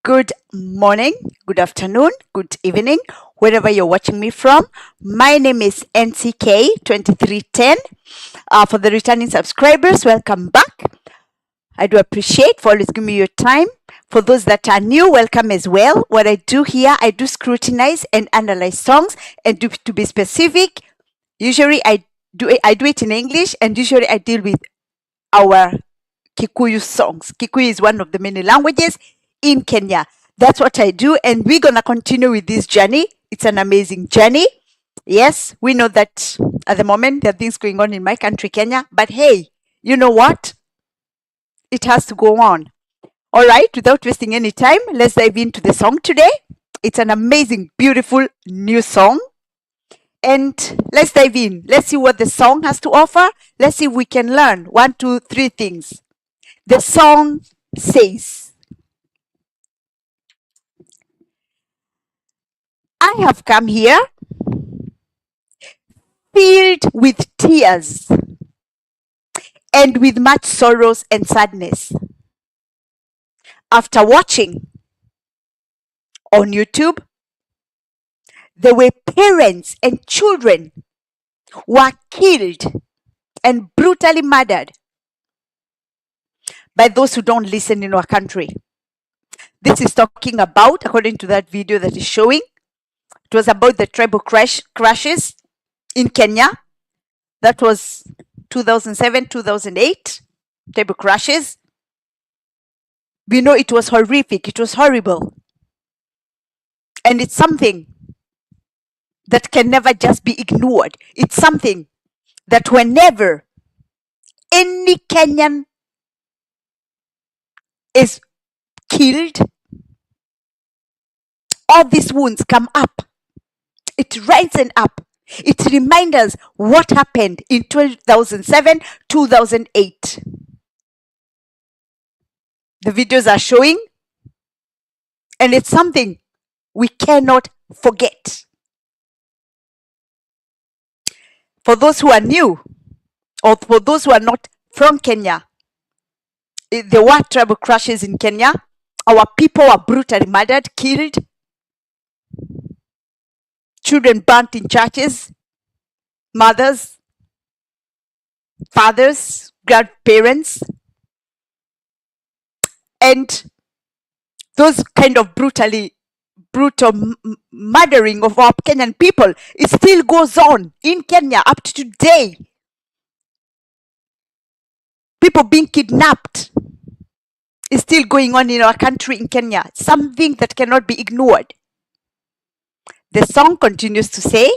Good morning, good afternoon, good evening, wherever you're watching me from. My name is NCK2310. For the returning subscribers, welcome back. I do appreciate for always giving me your time. For those that are new, welcome as well. What I do here, I do scrutinize and analyze songs, and to be specific, usually I do it in English, and usually I deal with our Kikuyu songs. Kikuyu is one of the many languages in Kenya. That's what I do, and we're gonna continue with this journey. It's an amazing journey. Yes, we know that at the moment there are things going on in my country, Kenya, but hey, you know what? It has to go on. All right, without wasting any time, let's dive into the song today. It's an amazing, beautiful new song. And let's dive in. Let's see what the song has to offer. Let's see if we can learn 1, 2, 3 things. The song says, I have come here filled with tears and with much sorrows and sadness. After watching on YouTube, there were parents and children were killed and brutally murdered by those who don't listen in our country. This is talking about, according to that video that is showing, it was about the tribal crashes in Kenya. That was 2007, 2008, tribal crashes. We know it was horrific, it was horrible. And it's something that can never just be ignored. It's something that whenever any Kenyan is killed, all these wounds come up. It rises up. It reminds us what happened in 2007, 2008. The videos are showing, and it's something we cannot forget. For those who are new, or for those who are not from Kenya, there were tribal crashes in Kenya. Our people were brutally murdered, killed. Children burnt in churches. Mothers, fathers, grandparents. And those kind of brutal murdering of our Kenyan people, it still goes on in Kenya up to today. People being kidnapped is still going on in our country in Kenya. Something that cannot be ignored. The song continues to say,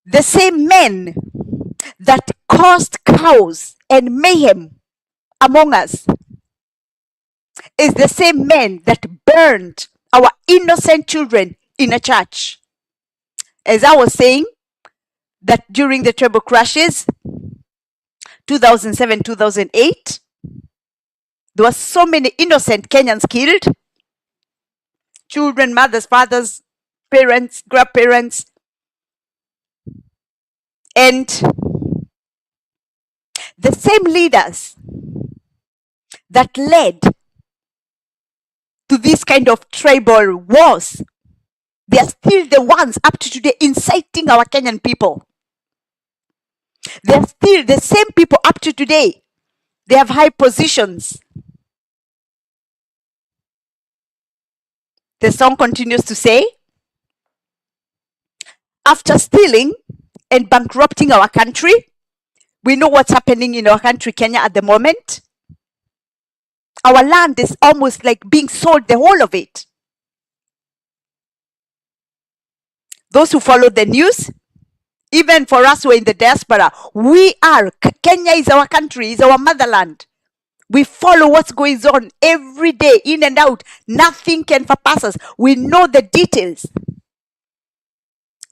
the same men that caused chaos and mayhem among us is the same men that burned our innocent children in a church. As I was saying, that during the tribal crashes, 2007, 2008, there were so many innocent Kenyans killed. Children, mothers, fathers, parents, grandparents. And the same leaders that led to this kind of tribal wars, they are still the ones up to today inciting our Kenyan people. They are still the same people up to today. They have high positions. The song continues to say, after stealing and bankrupting our country, we know what's happening in our country, Kenya, at the moment. Our land is almost like being sold, the whole of it. Those who follow the news, even for us who are in the diaspora, Kenya is our country, is our motherland. We follow what's going on every day, in and out. Nothing can surpass us. We know the details.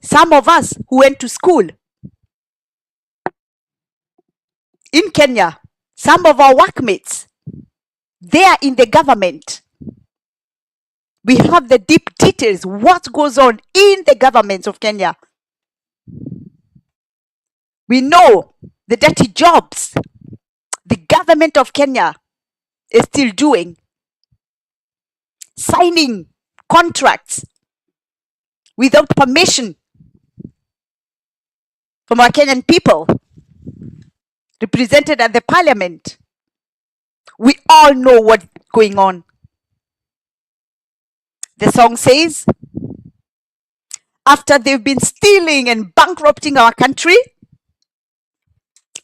Some of us who went to school in Kenya, some of our workmates, they are in the government. We have the deep details, what goes on in the governments of Kenya. We know the dirty jobs. The government of Kenya is still doing, signing contracts without permission from our Kenyan people represented at the parliament. We all know what's going on. The song says, after they've been stealing and bankrupting our country,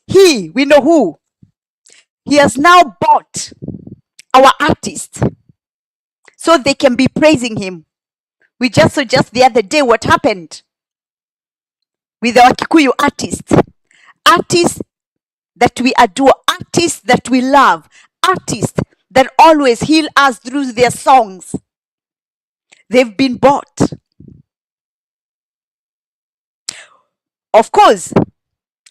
we know who, he has now bought our artists so they can be praising him. We just saw just the other day what happened with our Kikuyu artists that we adore, artists that we love, artists that always heal us through their songs. They've been bought. Of course,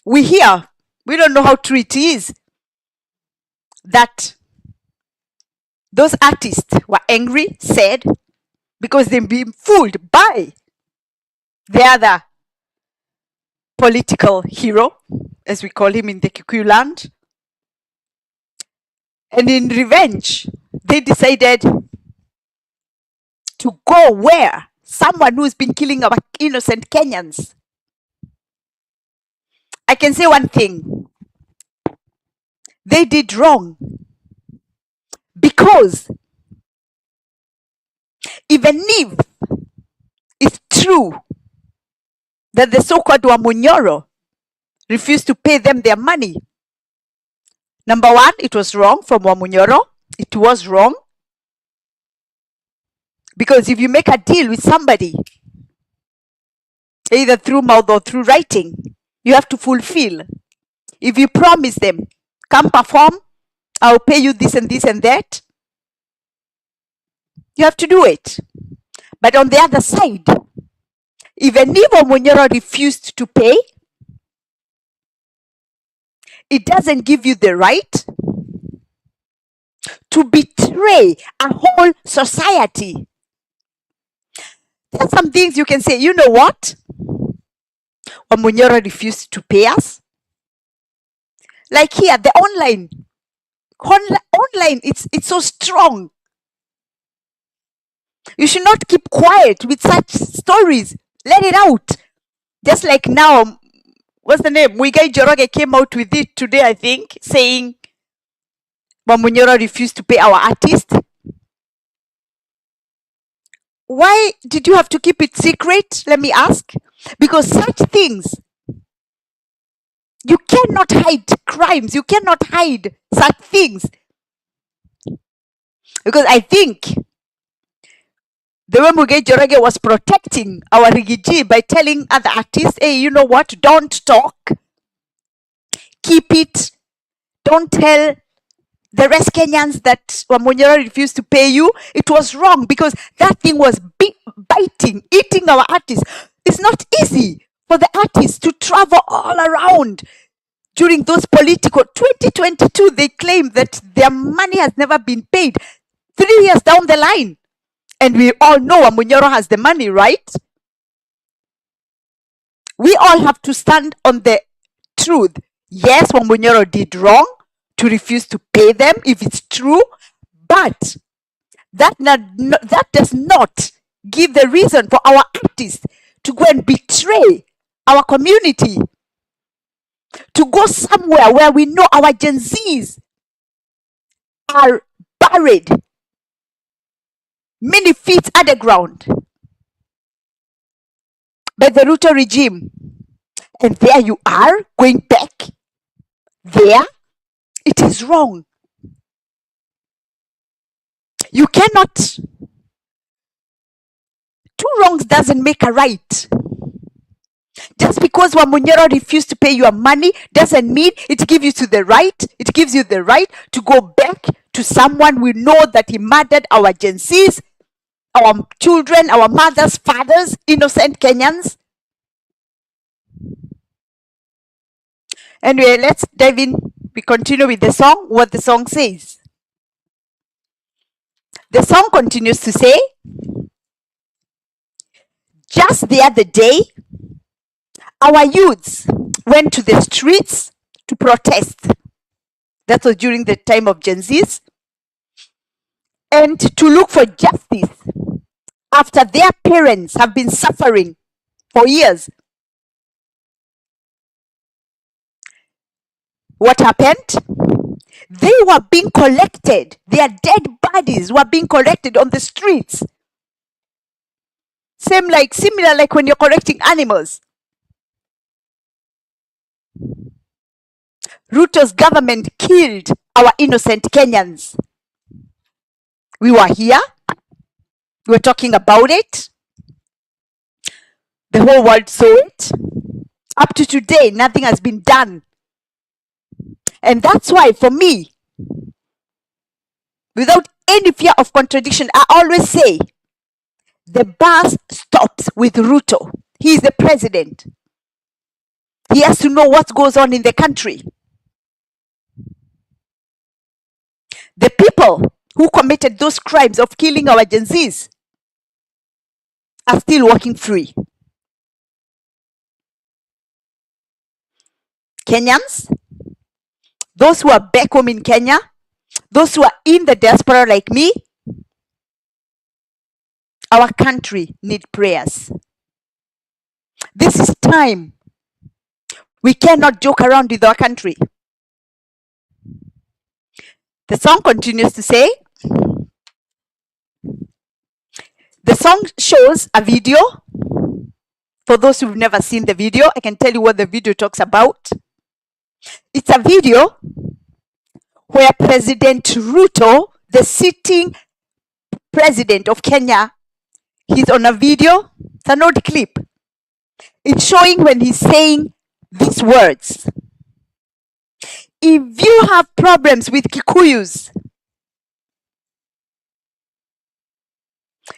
we don't know how true it is that those artists were angry, sad, because they've been fooled by the other political hero, as we call him in the Kikuyu land. And in revenge, they decided to go where someone who's been killing our innocent Kenyans. I can say one thing. They did wrong. Because even if it's true that the so-called Wamunyoro refused to pay them their money, number one, it was wrong from Wamunyoro. It was wrong. Because if you make a deal with somebody, either through mouth or through writing, you have to fulfill. If you promise them, come perform, I'll pay you this and this and that, you have to do it. But on the other side, even if Wamunyoro refused to pay, it doesn't give you the right to betray a whole society. There's some things you can say, you know what? Wamunyoro refused to pay us. Like here, the online, it's so strong. You should not keep quiet with such stories. Let it out. Just like now, what's the name? Muigai Joroge came out with it today, I think, saying Wamunyoro refused to pay our artist. Why did you have to keep it secret? Let me ask. Because such things, you cannot hide crimes. You cannot hide such things. Because I think the way Muigai Joroge was protecting our Rigiji by telling other artists, hey, you know what? Don't talk. Keep it. Don't tell the rest Kenyans that Wamunyoro refused to pay you. It was wrong because that thing was biting, eating our artists. It's not easy for the artists to travel all around during those political 2022. They claim that their money has never been paid 3 years down the line. And we all know Wamunyoro has the money, right? We all have to stand on the truth. Yes, Wamunyoro did wrong to refuse to pay them if it's true, but that does not give the reason for our artists to go and betray our community, to go somewhere where we know our Gen Zs are buried many feet underground by the Ruto regime. And there you are, going back there. It is wrong. You cannot. Two wrongs doesn't make a right. Just because Wamunyoro refused to pay your money doesn't mean it gives you the right. It gives you the right to go back to someone we know that he murdered our Gen Zs, our children, our mothers, fathers, innocent Kenyans. Anyway, let's dive in. We continue with the song, what the song says. The song continues to say, just the other day, our youths went to the streets to protest. That was during the time of Gen Zs. and to look for justice after their parents have been suffering for years. What happened? They were being collected. Their dead bodies were being collected on the streets. Similar like when you're collecting animals. Ruto's government killed our innocent Kenyans. We were here. We were talking about it. The whole world saw it. Up to today, nothing has been done. And that's why, for me, without any fear of contradiction, I always say, the bus stops with Ruto. He is the president. He has to know what goes on in the country. The people who committed those crimes of killing our Gen Zs are still walking free. Kenyans, those who are back home in Kenya, those who are in the diaspora like me, our country needs prayers. This is time. We cannot joke around with our country. The song continues to say, the song shows a video. For those who've never seen the video, I can tell you what the video talks about. It's a video where President Ruto, the sitting president of Kenya, he's on a video. It's an old clip. It's showing when he's saying these words. If you have problems with Kikuyus,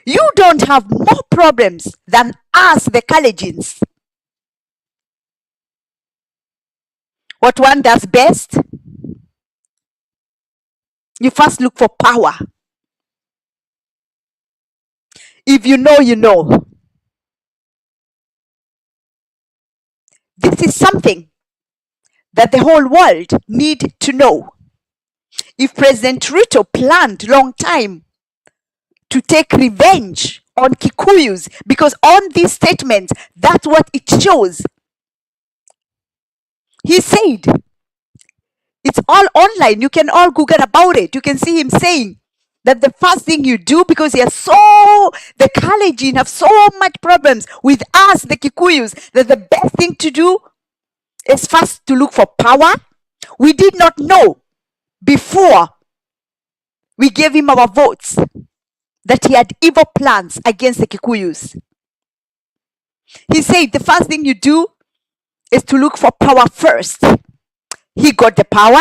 you don't have more problems than us, the Kalejins. What one does best? You first look for power. If you know, you know. This is something that the whole world need to know. If President Ruto planned long time to take revenge on Kikuyus, because on these statements, that's what it shows. He said, it's all online. You can all Google about it. You can see him saying that the first thing you do, because the Kalenjin have so much problems with us, the Kikuyus, that the best thing to do is first to look for power. We did not know before we gave him our votes that he had evil plans against the Kikuyus. He said the first thing you do is to look for power first. He got the power,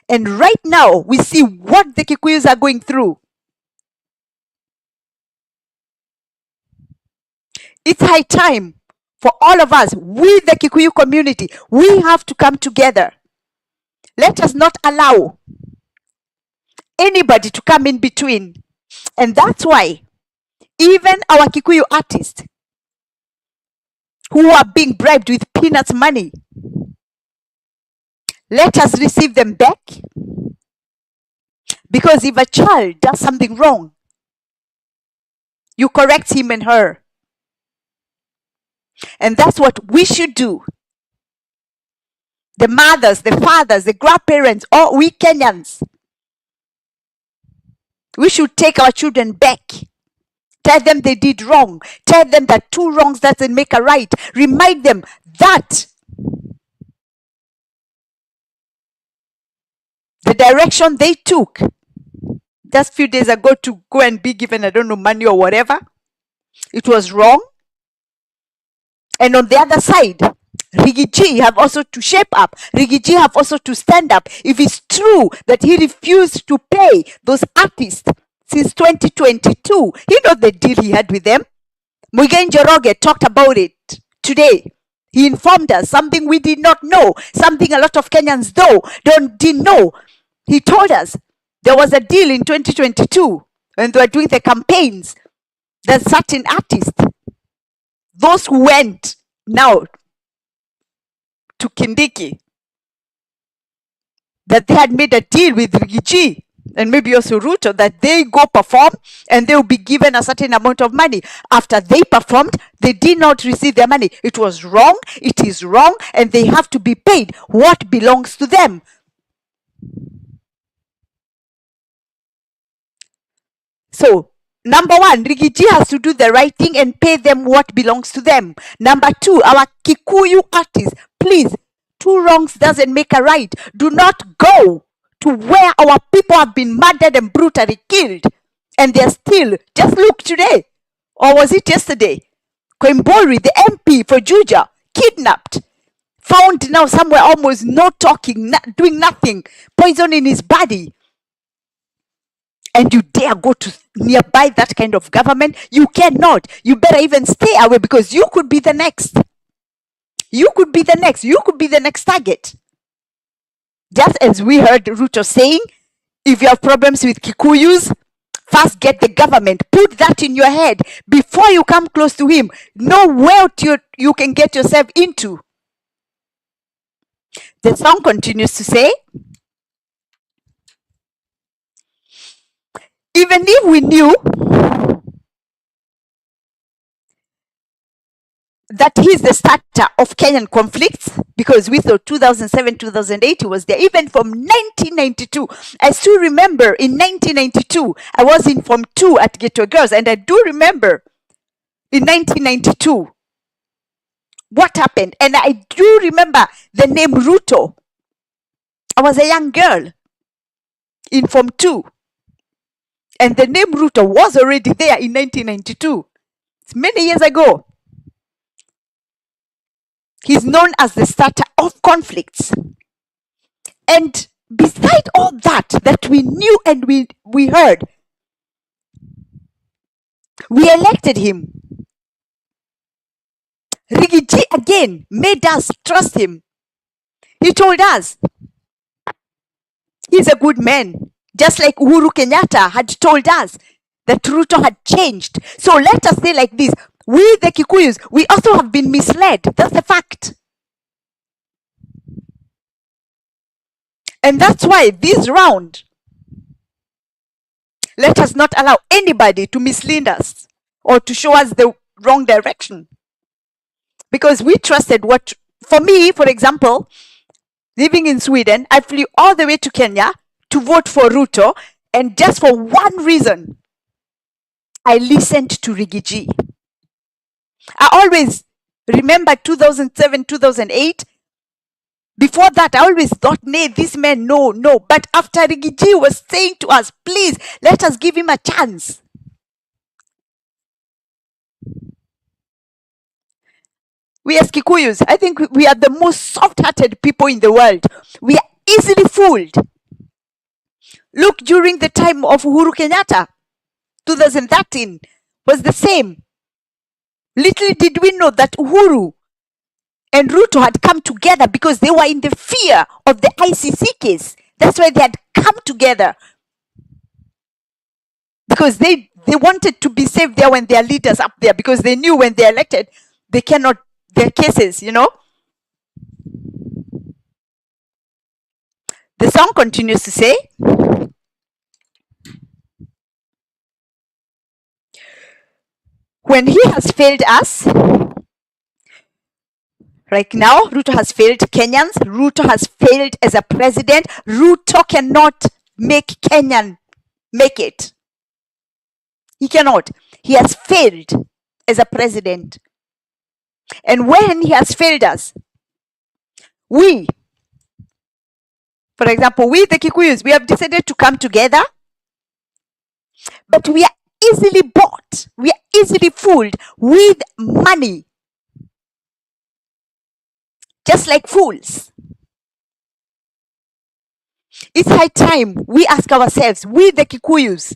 and right now we see what the Kikuyus are going through. It's high time for all of us, we the Kikuyu community, we have to come together. Let us not allow anybody to come in between. And that's why even our Kikuyu artists who are being bribed with peanuts money, let us receive them back. Because if a child does something wrong, you correct him and her. And that's what we should do. The mothers, the fathers, the grandparents, all we Kenyans, we should take our children back. Tell them they did wrong. Tell them that two wrongs doesn't make a right. Remind them that the direction they took just a few days ago to go and be given, I don't know, money or whatever, it was wrong. And on the other side, Rigiji have also to shape up. Rigiji have also to stand up. If it's true that he refused to pay those artists since 2022, you know the deal he had with them. Muigai Njoroge talked about it today. He informed us something we did not know, something a lot of Kenyans didn't know. He told us there was a deal in 2022 when they were doing the campaigns that certain artists, those who went now to Kindiki, that they had made a deal with Rigiji and maybe also Ruto, that they go perform and they will be given a certain amount of money. After they performed, they did not receive their money. It was wrong, it is wrong, and they have to be paid what belongs to them. So, number one, Rigiji has to do the right thing and pay them what belongs to them. Number two, our Kikuyu artists, please, two wrongs doesn't make a right. Do not go to where our people have been murdered and brutally killed. And they're still, just look today, or was it yesterday? Koimbori, the MP for Juja, kidnapped, found now somewhere almost not talking, not doing nothing, poison in his body. And you dare go to nearby that kind of government? You cannot. You better even stay away, because you could be the next. You could be the next. You could be the next target. Just as we heard Ruto saying, if you have problems with Kikuyus, first get the government. Put that in your head before you come close to him. Know what you can get yourself into. The song continues to say, even if we knew that he's the starter of Kenyan conflicts, because we thought 2007, 2008, he was there. Even from 1992, I still remember in 1992, I was in Form 2 at Ghetto Girls, and I do remember in 1992 what happened. And I do remember the name Ruto. I was a young girl in Form 2, and the name Ruto was already there in 1992. It's many years ago. He's known as the starter of conflicts. And beside all that we knew and we heard, we elected him. Rigiji again made us trust him. He told us he's a good man, just like Uhuru Kenyatta had told us that Ruto had changed. So let us say like this, we the Kikuyus, we also have been misled. That's the fact. And that's why this round, let us not allow anybody to mislead us or to show us the wrong direction. Because we trusted what, for me, for example, living in Sweden, I flew all the way to Kenya to vote for Ruto, and just for one reason, I listened to Rigiji. I always remember 2007, 2008. Before that, I always thought, nay, this man, no. But after Rigiji was saying to us, please, let us give him a chance. We as Kikuyus, I think we are the most soft-hearted people in the world. We are easily fooled. Look, during the time of Uhuru Kenyatta, 2013 was the same. Little did we know that Uhuru and Ruto had come together because they were in the fear of the ICC case. That's why they had come together. Because they wanted to be safe there when their leaders up there, because they knew when they're elected, they cannot, their cases, you know. The song continues to say, when he has failed us, right now, Ruto has failed Kenyans. Ruto has failed as a president. Ruto cannot make Kenyan make it. He cannot. He has failed as a president. And when he has failed us, we, for example, we the Kikuyus, we have decided to come together, but we are easily bought. We are easily fooled with money. Just like fools. It's high time we ask ourselves, we the Kikuyus,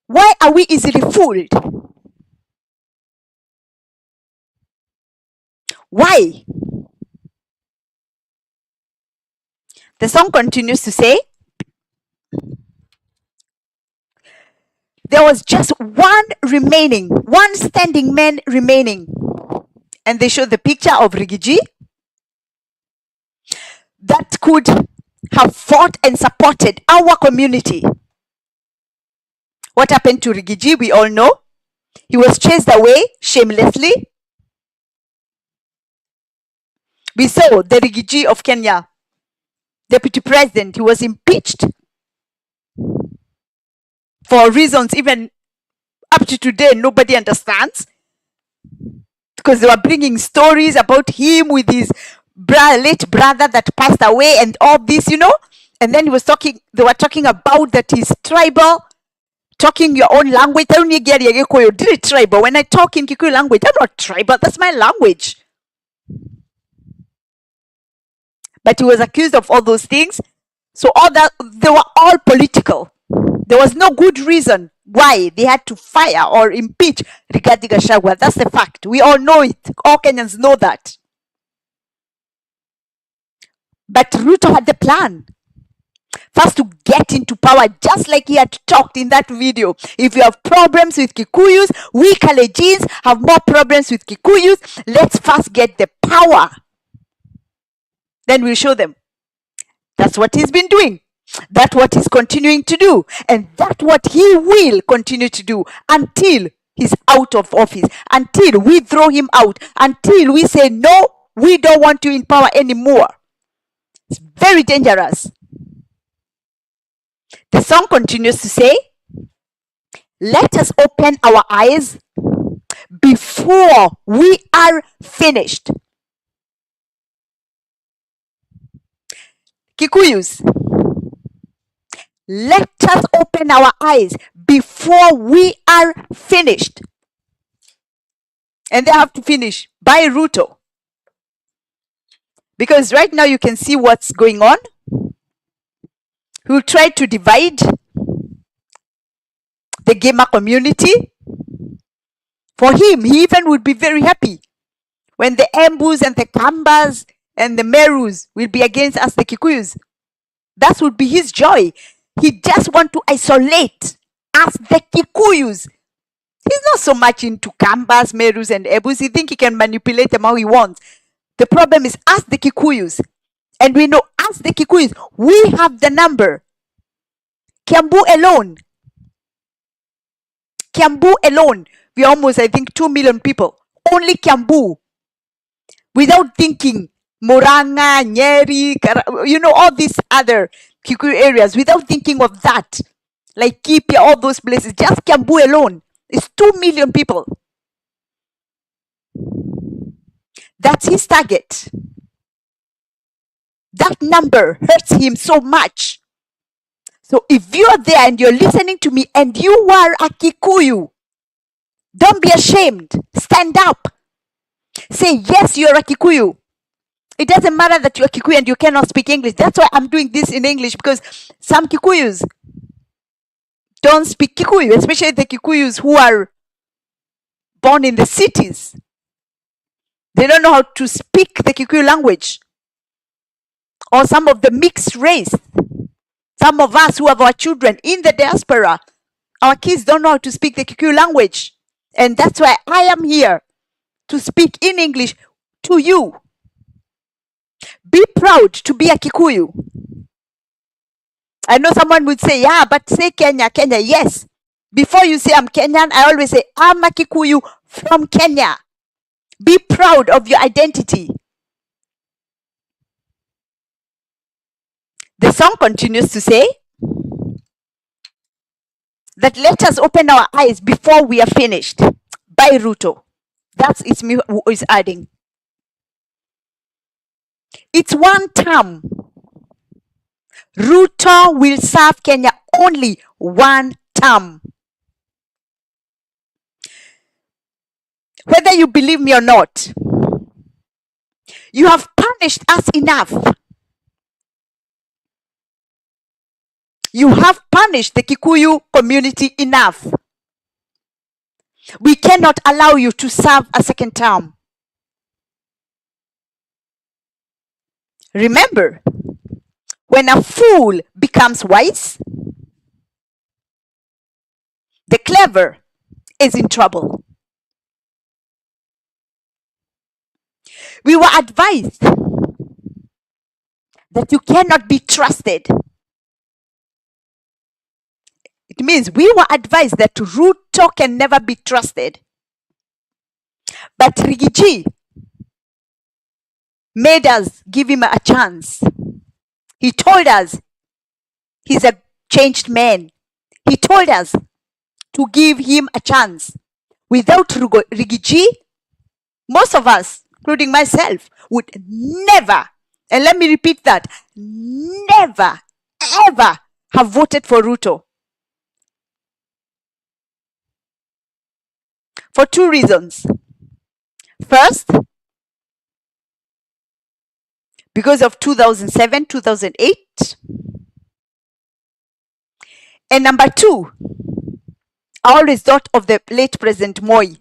why are we easily fooled? Why? The song continues to say, there was just one standing man remaining. And they showed the picture of Rigiji that could have fought and supported our community. What happened to Rigiji, we all know. He was chased away shamelessly. We saw the Rigiji of Kenya, deputy president. He was impeached for reasons even up to today nobody understands, because they were bringing stories about him with his late brother that passed away and all this, and then they were talking about that he's tribal, talking your own language. Tribal. When I talk in Kikuyu language, I'm not tribal, that's my language. But he was accused of all those things. So all that, they were all political. There was no good reason why they had to fire or impeach Rigathi Gachagua. That's the fact. We all know it. All Kenyans know that. But Ruto had the plan. First, to get into power, just like he had talked in that video. If you have problems with Kikuyus, we Kalejins have more problems with Kikuyus. Let's first get the power. Then we'll show them. That's what he's been doing. That's what he's continuing to do. And that's what he will continue to do until he's out of office, until we throw him out, until we say, no, we don't want you in power anymore. It's very dangerous. The song continues to say, let us open our eyes before we are finished. Kikuyus, let us open our eyes before we are finished. And they have to finish by Ruto. Because right now you can see what's going on. He will try to divide the gamer community. For him, he even would be very happy when the Embus and the Kambas and the Merus will be against us, the Kikuyus. That would be his joy. He just want to isolate us, the Kikuyus. He's not so much into Kambas, Merus, and Ebus. He think he can manipulate them how he wants. The problem is us, the Kikuyus. And we know us, the Kikuyus, we have the number. Kiambu alone, we almost, I think, 2 million people. Only Kiambu. Without thinking, Murang'a, Nyeri, all these other Kikuyu areas, without thinking of that. Like Kipia, all those places. Just Kiambu alone is 2 million people. That's his target. That number hurts him so much. So if you're there and you're listening to me and you are a Kikuyu, don't be ashamed. Stand up. Say, yes, you're a Kikuyu. It doesn't matter that you're a Kikuyu and you cannot speak English. That's why I'm doing this in English, because some Kikuyus don't speak Kikuyu, especially the Kikuyus who are born in the cities. They don't know how to speak the Kikuyu language. Or some of the mixed race. Some of us who have our children in the diaspora, our kids don't know how to speak the Kikuyu language. And that's why I am here to speak in English to you. Be proud to be a Kikuyu. I know someone would say, yeah, but say Kenya, Kenya. Yes. Before you say I'm Kenyan, I always say I'm a Kikuyu from Kenya. Be proud of your identity. The song continues to say that let us open our eyes before we are finished. By Ruto. That's it's me who is adding. It's one term. Ruto will serve Kenya only one term. Whether you believe me or not, you have punished us enough. You have punished the Kikuyu community enough. We cannot allow you to serve a second term. Remember, when a fool becomes wise, the clever is in trouble. We were advised that you cannot be trusted. It means we were advised that Ruto can never be trusted. But Rigiji made us give him a chance. He told us he's a changed man. He told us to give him a chance. Without Rigiji, most of us, including myself, would never, and let me repeat that, never, ever have voted for Ruto. For two reasons. First, because of 2007, 2008. And number two, I always thought of the late President Moi,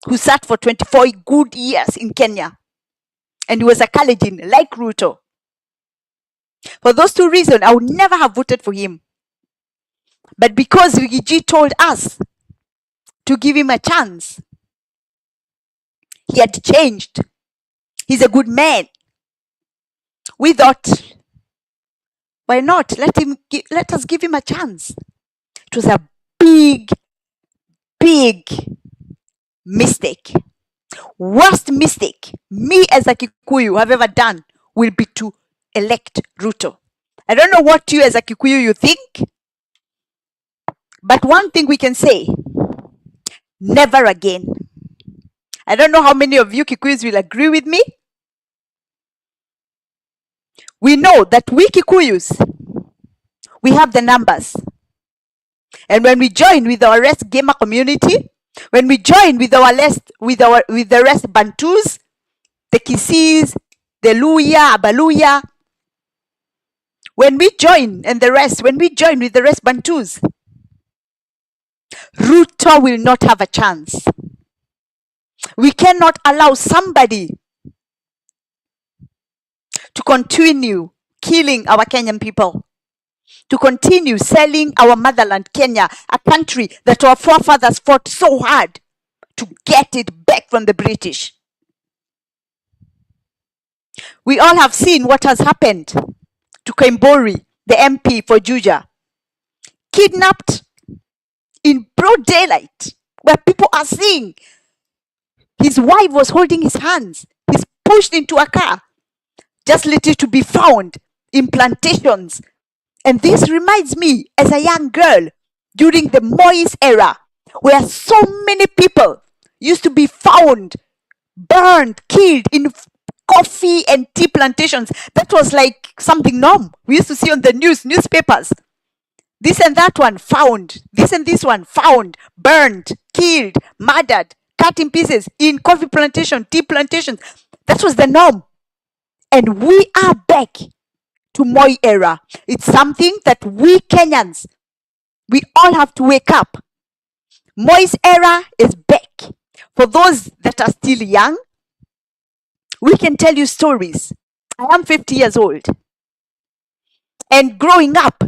who sat for 24 good years in Kenya. And he was a Kalenjin like Ruto. For those two reasons, I would never have voted for him. But because Rigiji told us to give him a chance, he had changed. He's a good man. We thought, why not? Let us give him a chance. It was a big, big mistake. Worst mistake me as a Kikuyu have ever done will be to elect Ruto. I don't know what you as a Kikuyu you think, but one thing we can say, never again. I don't know how many of you Kikuyus will agree with me. We know that we Kikuyus, we have the numbers. And when we join with our rest gamer community, when we join with the rest Bantus, the Kisis, the Luya, Abaluya, when we join with the rest Bantus, Ruto will not have a chance. We cannot allow somebody to continue killing our Kenyan people, to continue selling our motherland, Kenya, a country that our forefathers fought so hard to get it back from the British. We all have seen what has happened to Kembori, the MP for Juja, kidnapped in broad daylight, where people are seeing. His wife was holding his hands. He's pushed into a car, just literally to be found in plantations. And this reminds me, as a young girl, during the Moise era, where so many people used to be found, burned, killed in coffee and tea plantations. That was like something norm. We used to see on the newspapers. This and that one found, this and this one found, burned, killed, murdered, cut in pieces in coffee plantation, tea plantations. That was the norm. And we are back to Moi era. It's something that we Kenyans, we all have to wake up. Moi's era is back. For those that are still young, we can tell you stories. I am 50 years old. And growing up,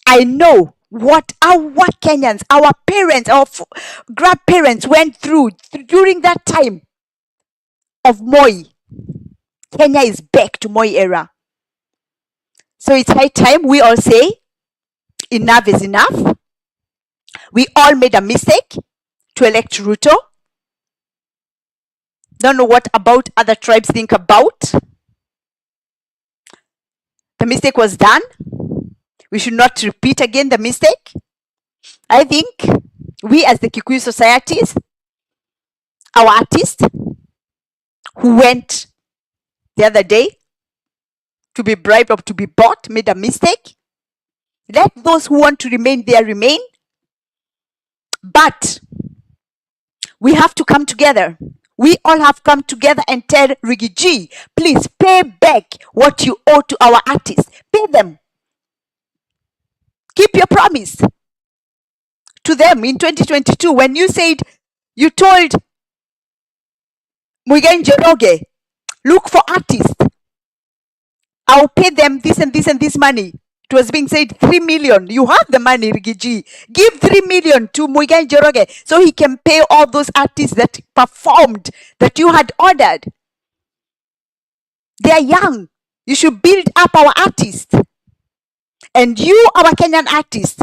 I know what our Kenyans, our parents, our grandparents went through during that time of Moi. Kenya is back to Moi era. So it's high time we all say, enough is enough. We all made a mistake to elect Ruto. Don't know what about other tribes think about. The mistake was done. We should not repeat again the mistake. I think we as the Kikuyu societies, our artist who went the other day to be bribed or to be bought made a mistake. Let those who want to remain there remain. But we have to come together. We all have come together and tell Rigiji, please pay back what you owe to our artists. Pay them. Keep your promise to them in 2022 when you said, you told Muigai Njoroge, look for artists. I'll pay them this and this and this money. It was being said 3 million. You have the money, Rigiji. Give 3 million to Muigai Njoroge so he can pay all those artists that performed, that you had ordered. They are young. You should build up our artists. And you, our Kenyan artists,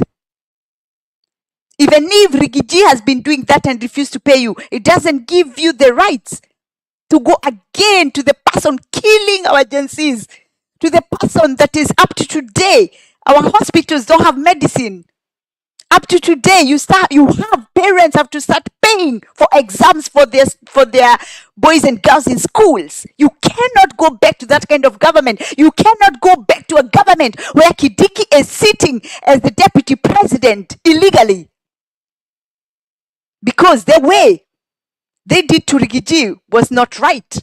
even if Rigiji has been doing that and refused to pay you, it doesn't give you the rights to go again to the person killing our agencies, to the person that is up to today. Our hospitals don't have medicine. Up to today, you have parents have to start paying for exams for their boys and girls in schools. You cannot go back to that kind of government. You cannot go back to a government where Kidiki is sitting as the deputy president illegally. Because the way they did to Rigiji was not right.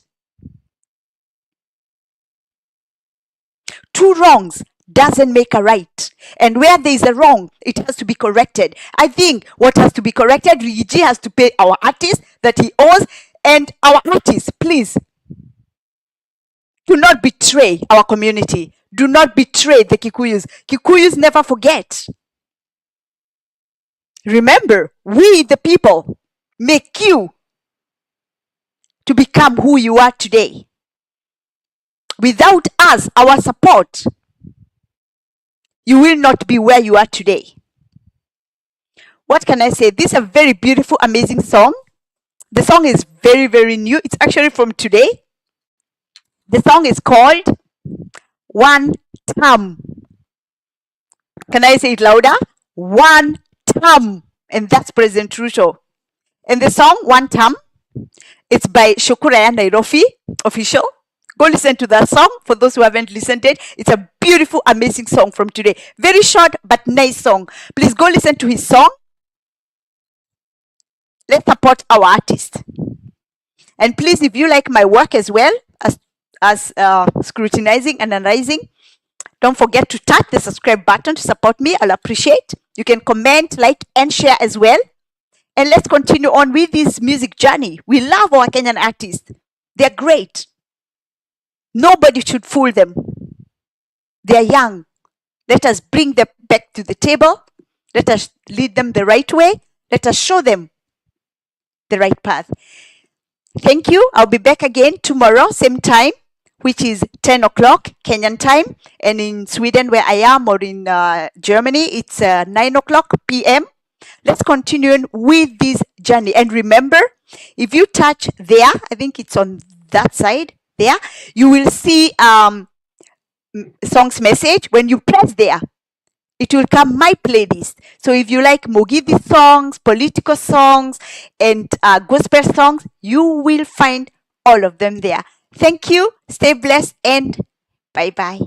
Two wrongs doesn't make a right. And where there is a wrong, it has to be corrected. I think what has to be corrected, Rigiji has to pay our artists that he owes, and our artists, please, do not betray our community. Do not betray the Kikuyus. Kikuyus never forget. Remember, we the people make you to become who you are today. Without us, our support, you will not be where you are today. What can I say? This is a very beautiful, amazing song. The song is very, very new. It's actually from today. The song is called One Time. Can I say it louder? One Time. And that's President Ruto. And the song One Time, it's by Shokuraya Nairobi official. Go listen to that song for those who haven't listened to it. It's a beautiful, amazing song from today. Very short but nice song. Please go listen to his song. Let's support our artist. And please, if you like my work as well as scrutinizing and analyzing, don't forget to tap the subscribe button to support me. I'll appreciate. You can comment, like, and share as well. And let's continue on with this music journey. We love our Kenyan artists. They're great. Nobody should fool them. They're young. Let us bring them back to the table. Let us lead them the right way. Let us show them the right path. Thank you. I'll be back again tomorrow, same time, which is 10 o'clock Kenyan time. And in Sweden, where I am, or in Germany, it's 9 o'clock p.m. Let's continue on with this journey. And remember, if you touch there, I think it's on that side there, you will see songs message. When you press there, it will come my playlist. So if you like Mogidi songs, political songs, and gospel songs, you will find all of them there. Thank you. Stay blessed and bye-bye.